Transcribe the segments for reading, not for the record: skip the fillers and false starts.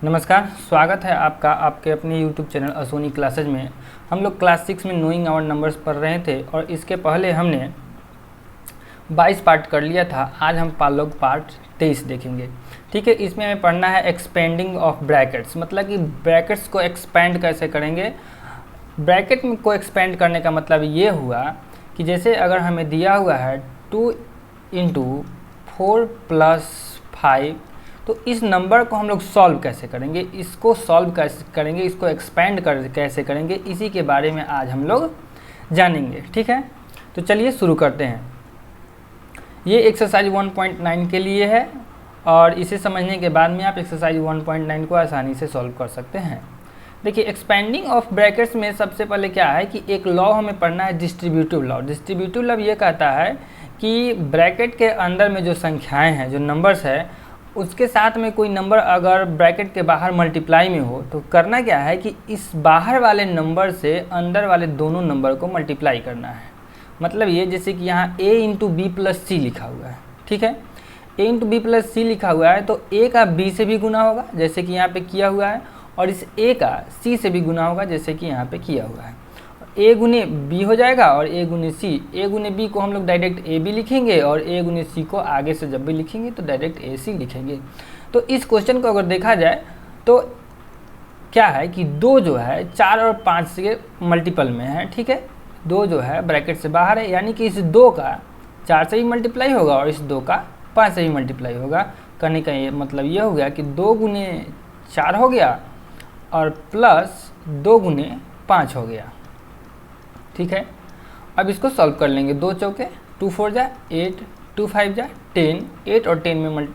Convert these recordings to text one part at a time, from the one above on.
नमस्कार, स्वागत है आपका आपके अपने YouTube चैनल असोनी क्लासेज में। हम लोग क्लास 6 में नोइंग आवर नंबर्स पढ़ रहे थे और इसके पहले हमने 22 पार्ट कर लिया था। आज हम लोग पार्ट 23 देखेंगे। ठीक है, इसमें हमें पढ़ना है एक्सपेंडिंग ऑफ ब्रैकेट्स, मतलब कि ब्रैकेट्स को एक्सपेंड कैसे करेंगे। ब्रैकेट में को एक्सपेंड करने का मतलब ये हुआ कि जैसे अगर हमें दिया हुआ है 2 × 4 + 5, तो इस नंबर को हम लोग सॉल्व कैसे करेंगे, इसको सॉल्व कैसे करेंगे, इसको एक्सपेंड कैसे करेंगे, इसी के बारे में आज हम लोग जानेंगे। ठीक है, तो चलिए शुरू करते हैं। ये एक्सरसाइज 1.9 के लिए है और इसे समझने के बाद में आप एक्सरसाइज 1.9 को आसानी से सॉल्व कर सकते हैं। देखिए, एक्सपेंडिंग ऑफ ब्रैकेट्स में सबसे पहले क्या है कि एक लॉ हमें पढ़ना है, डिस्ट्रीब्यूटिव लॉ। डिस्ट्रीब्यूटिव लॉ ये कहता है कि ब्रैकेट के अंदर में जो संख्याएँ हैं, जो नंबर्स है, उसके साथ में कोई नंबर अगर ब्रैकेट के बाहर मल्टीप्लाई में हो तो करना क्या है कि इस बाहर वाले नंबर से अंदर वाले दोनों नंबर को मल्टीप्लाई करना है। मतलब ये जैसे कि यहाँ a × b + c लिखा हुआ है। ठीक है, a × b + c लिखा हुआ है तो a का b से भी गुना होगा जैसे कि यहाँ पे किया हुआ है, और इस a का c से भी गुना होगा जैसे कि यहाँ पे किया हुआ है। a × b हो जाएगा और a × c। a × b को हम लोग डायरेक्ट a b लिखेंगे और a × c को आगे से जब भी लिखेंगे तो डायरेक्ट a c लिखेंगे। तो इस क्वेश्चन को अगर देखा जाए तो क्या है कि 2 जो है 4 और 5 के मल्टीपल में है। ठीक है, 2 जो है ब्रैकेट से बाहर है, यानी कि इस 2 का 4 से भी मल्टीप्लाई होगा और इस 2 का 5 से भी मल्टीप्लाई होगा। कहने का ये मतलब ये हो गया कि 2 × 4 हो गया और प्लस 2 × 5 हो गया। ठीक है, अब इसको सॉल्व कर लेंगे। 2 चौके 2 4 जा 8, 2 5 जा 10, 8 और 10 में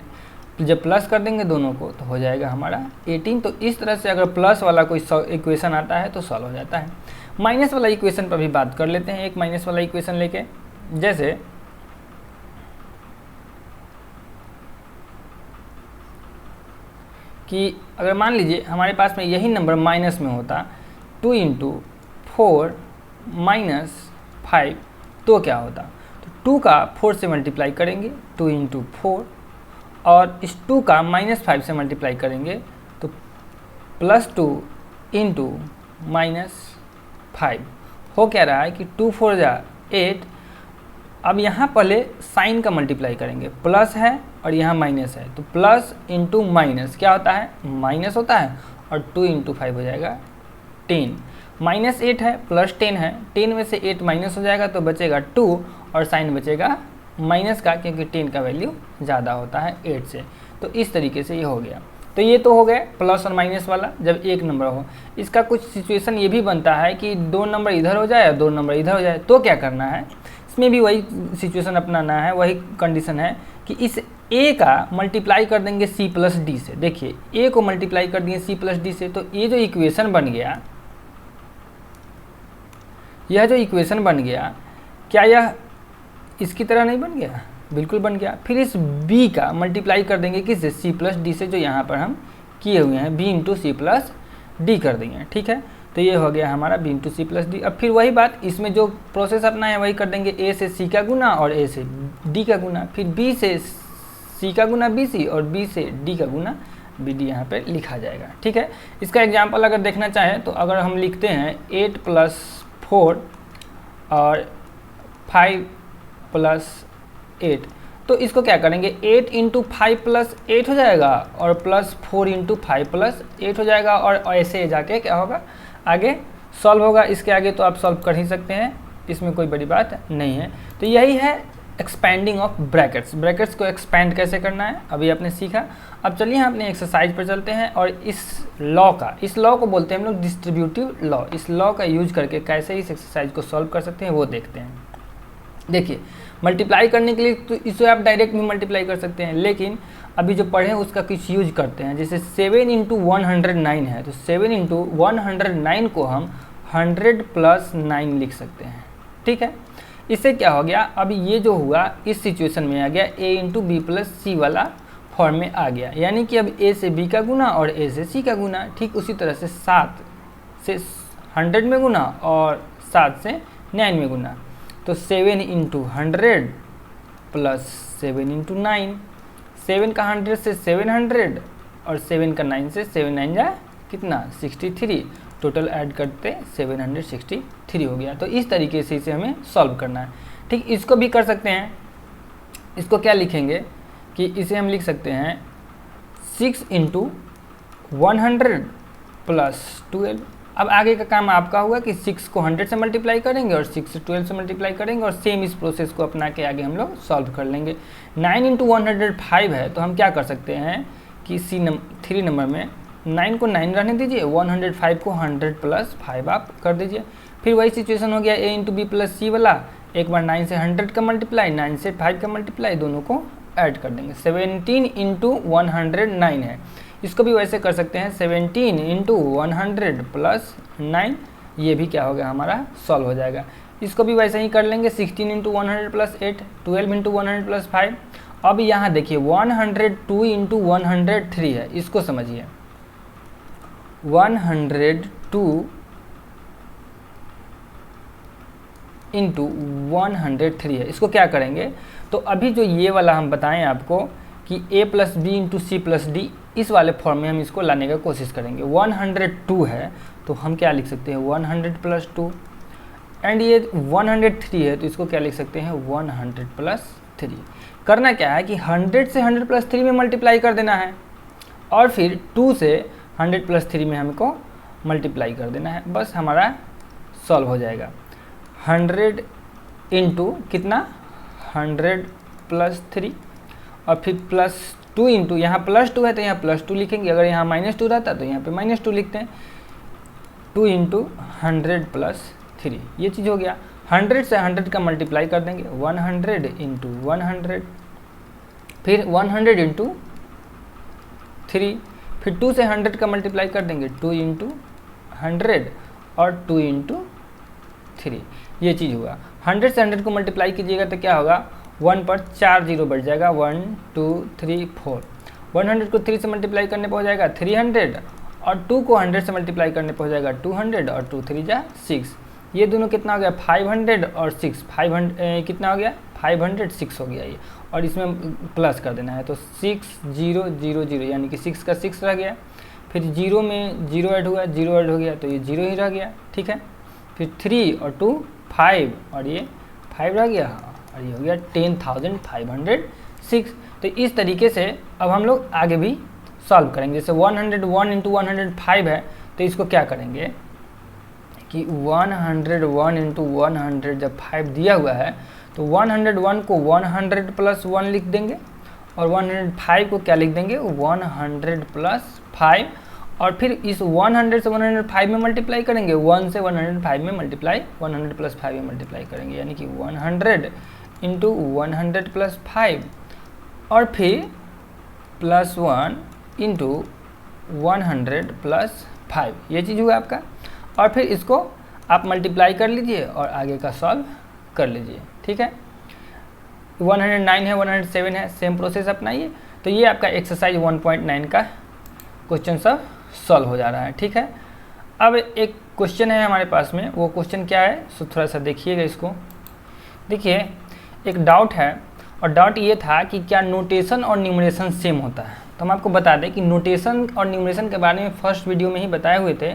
जब प्लस कर देंगे दोनों को तो हो जाएगा हमारा 18। तो इस तरह से अगर प्लस वाला कोई इक्वेशन आता है तो सॉल्व हो जाता है। माइनस वाला इक्वेशन पर भी बात कर लेते हैं। एक माइनस वाला इक्वेशन लेके, जैसे कि अगर मान लीजिए हमारे पास में यही नंबर माइनस में होता 2 × 4 - 5, तो क्या होता। तो 2 का 4 से मल्टीप्लाई करेंगे 2 × 4, और इस 2 का -5 से मल्टीप्लाई करेंगे तो +2 × -5 हो क्या रहा है कि 2 4 जा 8। अब यहाँ पहले साइन का मल्टीप्लाई करेंगे, प्लस है और यहाँ माइनस है, तो प्लस × माइनस क्या होता है, माइनस होता है, और 2 × 5 हो जाएगा 10। -8 है प्लस 10 है, 10 में से 8 माइनस हो जाएगा तो बचेगा 2 और साइन बचेगा माइनस का, क्योंकि 10 का वैल्यू ज़्यादा होता है 8 से। तो इस तरीके से ये हो गया। तो ये तो हो गया प्लस और माइनस वाला जब एक नंबर हो। इसका कुछ सिचुएशन ये भी बनता है कि 2 नंबर इधर हो जाए और 2 नंबर इधर हो जाए, तो क्या करना है, इसमें भी वही सिचुएशन अपनाना है, वही कंडीशन है कि इस a का मल्टीप्लाई कर देंगे c + d से। देखिए, a को मल्टीप्लाई कर दिए c + d से, तो ये जो इक्वेशन बन गया, यह जो इक्वेशन बन गया, क्या यह इसकी तरह नहीं बन गया? बिल्कुल बन गया। फिर इस b का मल्टीप्लाई कर देंगे किससे, c + d से, जो यहाँ पर हम किए हुए हैं b × c + d कर देंगे। ठीक है, तो ये हो गया हमारा b × c + d। अब फिर वही बात, इसमें जो प्रोसेस अपना है वही कर देंगे, a से c का गुना और a से d का गुना, फिर b से c का गुना bc और b से d का गुना bd यहाँ पे लिखा जाएगा। ठीक है, इसका एग्जाम्पल अगर देखना चाहें तो अगर हम लिखते हैं 8 + 4 और 5 + 8, तो इसको क्या करेंगे, 8 × 5 + 8 हो जाएगा और प्लस 4 × 5 + 8 हो जाएगा, और ऐसे जाके क्या होगा, आगे सॉल्व होगा। इसके आगे तो आप सॉल्व कर ही सकते हैं, इसमें कोई बड़ी बात नहीं है। तो यही है एक्सपेंडिंग ऑफ ब्रैकेट्स। ब्रैकेट्स को एक्सपेंड कैसे करना है अभी आपने सीखा। अब चलिए हम अपने एक्सरसाइज पर चलते हैं और इस लॉ को बोलते हैं हम लोग डिस्ट्रीब्यूटिव लॉ। इस लॉ का यूज करके कैसे इस एक्सरसाइज को सॉल्व कर सकते हैं वो देखते हैं। देखिए, मल्टीप्लाई करने के लिए तो इसे आप डायरेक्ट भी मल्टीप्लाई कर सकते हैं, लेकिन अभी जो पढ़े हैं उसका कुछ यूज करते हैं। जैसे 7 × 109 है, तो 7 × 109 को हम 100 + 9 लिख सकते हैं। ठीक है, इससे क्या हो गया, अब ये जो हुआ इस सिचुएशन में आ गया a × b + c वाला फॉर्म में आ गया, यानी कि अब a से b का गुना और a से c का गुना। ठीक उसी तरह से 7 से 100 में गुना और 7 से 9 में गुना, तो 7 × 100 + 7 × 9, 7 का 100 से 700 और 7 का 9 से 7 9 जा कितना 63, टोटल ऐड करते 763 हो गया। तो इस तरीके से इसे हमें सॉल्व करना है। ठीक, इसको भी कर सकते हैं। इसको क्या लिखेंगे कि इसे हम लिख सकते हैं 6 × 100 + 12। अब आगे का काम आपका होगा कि 6 को 100 से मल्टीप्लाई करेंगे और 6 से 12 से मल्टीप्लाई करेंगे और सेम इस प्रोसेस को अपना के आगे हम लोग सॉल्व कर लेंगे। 9 × 105 है, तो हम क्या कर सकते हैं कि 3 नंबर में 9 को 9 रहने दीजिए, 105 को 100 + 5 आप कर दीजिए। फिर वही सिचुएशन हो गया a × b + c वाला। एक बार 9 से 100 का मल्टीप्लाई, 9 से 5 का मल्टीप्लाई, दोनों को ऐड कर देंगे। 17 × 109 है, इसको भी वैसे कर सकते हैं 17 × 100 + 9, ये भी क्या होगा हमारा सॉल्व हो जाएगा। इसको भी वैसे ही कर लेंगे 16 × 100 + 8, 12 × 100 + 5। अब यहाँ देखिए 102 × 103 है, इसको समझिए 102 × 103 है। इसको क्या करेंगे, तो अभी जो ये वाला हम बताएं आपको कि a + b × c + d, इस वाले फॉर्म में हम इसको लाने का कोशिश करेंगे। 102 है तो हम क्या लिख सकते हैं 100 + 2, एंड ये 103 है तो इसको क्या लिख सकते हैं 100 + 3। करना क्या है कि 100 से 100 + 3 में मल्टीप्लाई कर देना है और फिर 2 से 100 + 3 में हमको मल्टीप्लाई कर देना है, बस हमारा सॉल्व हो जाएगा। 100 × कितना 100 + 3 और फिर +2 × यहाँ +2 है तो यहाँ +2 लिखेंगे, अगर यहाँ -2 रहता तो यहाँ पे -2 लिखते हैं। 2 × 100 + 3, ये चीज़ हो गया। 100 से 100 का मल्टीप्लाई कर देंगे 100 × 100, फिर 100 × 3, फिर 2 से 100 का मल्टीप्लाई कर देंगे 2 × 100 और 2 × 3, ये चीज़ हुआ। 100 से 100 को मल्टीप्लाई कीजिएगा तो क्या होगा 1 पर 4 0 बढ़ जाएगा, 1 2 3 4। 100 को 3 से मल्टीप्लाई करने पर हो जाएगा 300 और 2 को 100 से मल्टीप्लाई करने पर हो जाएगा 200 और 2 3 जा 6। ये दोनों कितना हो गया 500 और 6, 500 कितना हो गया 506 हो गया ये, और इसमें प्लस कर देना है तो 6 0 0 0 यानी कि 6 का 6 रह गया। फिर 0 में 0 ऐड हुआ, 0 ऐड हो गया तो ये 0 ही रह गया, ठीक है। फिर 3 और 2 5 और ये 5 रह गया और ये हो गया 10,506। तो इस तरीके से अब हम लोग आगे भी सॉल्व करेंगे। जैसे 101 × 105 है तो इसको क्या करेंगे कि 101 × 100 जब 5 दिया हुआ है तो 101 को 100 + 1 लिख देंगे और 105 को क्या लिख देंगे 100 + 5, और फिर इस 100 से 105 में मल्टीप्लाई करेंगे, 1 से 105 में मल्टीप्लाई 100 + 5 में मल्टीप्लाई करेंगे, यानी कि 100 × 100 + 5 और फिर +1 × 100 + 5, ये चीज़ हुआ आपका। और फिर इसको आप मल्टीप्लाई कर लीजिए और आगे का सॉल्व कर लीजिए, ठीक है। 109 है, 107 है, सेम प्रोसेस अपनाइए। तो ये आपका एक्सरसाइज 1.9 का क्वेश्चन सब सॉल्व हो जा रहा है, ठीक है। अब एक क्वेश्चन है हमारे पास में, वो क्वेश्चन क्या है सो थोड़ा सा देखिएगा इसको। देखिए एक डाउट है और डाउट ये था कि क्या नोटेशन और न्यूमरेशन सेम होता है। तो हम आपको बता दें कि नोटेशन और न्यूमरेशन के बारे में फर्स्ट वीडियो में ही बताए हुए थे,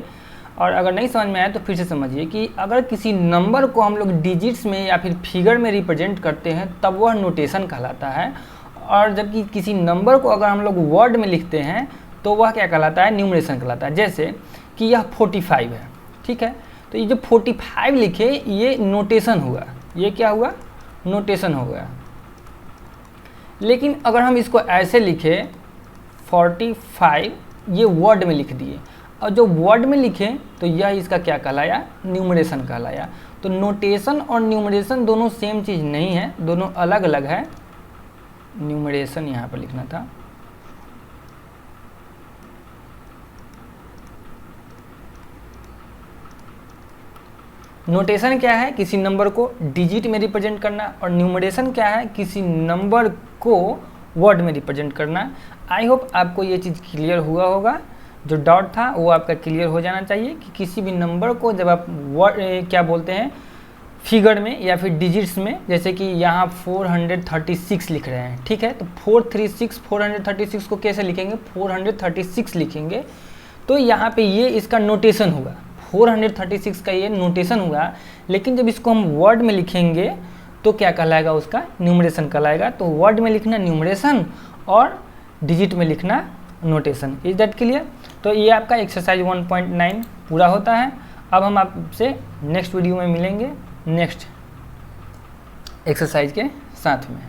और अगर नहीं समझ में आया तो फिर से समझिए कि अगर किसी नंबर को हम लोग डिजिट्स में या फिर फिगर में रिप्रेजेंट करते हैं तब वह नोटेशन कहलाता है, और जबकि किसी नंबर को अगर हम लोग वर्ड में लिखते हैं तो वह क्या कहलाता है न्यूमरेशन कहलाता है। जैसे कि यह 45 है, ठीक है, तो ये जो 45 लिखे ये नोटेशन हुआ, ये क्या हुआ नोटेशन हो गया। लेकिन अगर हम इसको ऐसे लिखे 45 ये वर्ड में लिख दिए और जो वर्ड में लिखे तो यह इसका क्या कहलाया न्यूमरेशन कहलाया। तो नोटेशन और न्यूमरेशन दोनों सेम चीज़ नहीं है, दोनों अलग अलग है। न्यूमरेशन यहाँ पर लिखना था, नोटेशन क्या है किसी नंबर को डिजिट में रिप्रेजेंट करना, और न्यूमरेशन क्या है किसी नंबर को वर्ड में रिप्रेजेंट करना। आई होप आपको ये चीज़ क्लियर हुआ होगा। जो डाउट था वो आपका क्लियर हो जाना चाहिए कि किसी भी नंबर को जब आप वर्ड क्या बोलते हैं फिगर में या फिर डिजिट्स में, जैसे कि यहाँ 436 लिख रहे हैं, ठीक है, तो 436 को कैसे लिखेंगे, 436 लिखेंगे। तो यहाँ पे ये इसका नोटेशन होगा, 436 का ये नोटेशन हुआ। लेकिन जब इसको हम वर्ड में लिखेंगे तो क्या कहलाएगा, उसका न्यूमरेशन कहलाएगा। तो वर्ड में लिखना न्यूमरेशन और डिजिट में लिखना नोटेशन। Is that clear? तो ये आपका एक्सरसाइज 1.9 पूरा होता है। अब हम आपसे नेक्स्ट वीडियो में मिलेंगे नेक्स्ट एक्सरसाइज के साथ में।